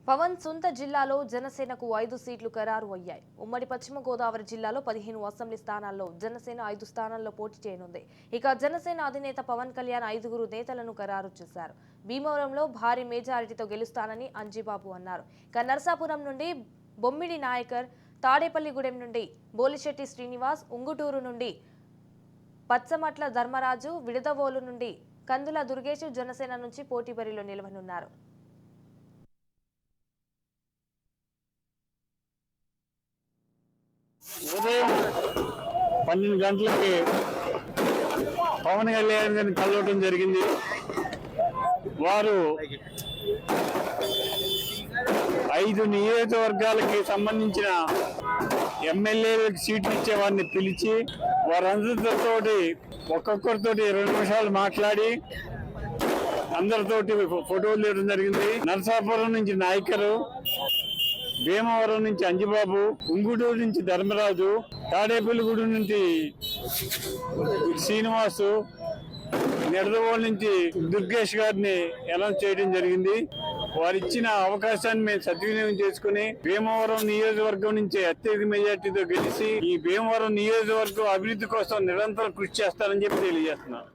పవన్ సొంత జిల్లాలో జనసేనకు 5 సీట్లు ఖరారు అయ్యాయి. ఉమ్మడి పశ్చిమ గోదావరి జిల్లాలో 15 అసెంబ్లీ స్థానాల్లో జనసేన 5 స్థానాల్లో పోటీ చేయనుంది. ఇక జనసేన అధినేత పవన్ కళ్యాణ్ 5 నేతలను ఖరారు చేశారు. భీమవరంలో భారీ మెజారిటీతో గెలుస్తానని అంజిబాబు అన్నారు. ఇక నర్సాపురం నుండి బొమ్మిడి నాయకర్, తాడేపల్లిగూడెం నుండి బోలిశెట్టి శ్రీనివాస్, ఉంగుటూరు నుండి పచ్చమట్ల ధర్మరాజు, విడదవోలు నుండి కందుల దుర్గేష్ జనసేన నుంచి పోటీ బరిలో నిలవనున్నారు. ఉదయం 12 గంటలకి పవన్ కళ్యాణ్ గారిని కలవటం జరిగింది. వారు 5 నియోజకవర్గాలకి సంబంధించిన ఎమ్మెల్యేలకు సీట్లు ఇచ్చే వారిని పిలిచి వారందరితో ఒక్కొక్కరితోటి 2 నిమిషాలు మాట్లాడి అందరితోటి ఫోటోలు తీయడం జరిగింది. నరసాపురం నుంచి నాయకరు, భీమవరం నుంచి అంజిబాబు, ఉంగుటూరు నుంచి ధర్మరాజు, తాడేపల్లిగూడెం నుంచి శ్రీనివాసు, నిడదవోలు నుంచి దుర్గేష్ గారిని అనౌన్స్ చేయడం జరిగింది. వారిచ్చిన అవకాశాన్ని మేము సద్వినియోగం చేసుకుని భీమవరం నియోజకవర్గం నుంచి అత్యధిక మెజార్టీతో గెలిచి ఈ భీమవరం నియోజకవర్గం అభివృద్ధి కోసం నిరంతరం కృషి చేస్తారని చెప్పి తెలియజేస్తున్నాను.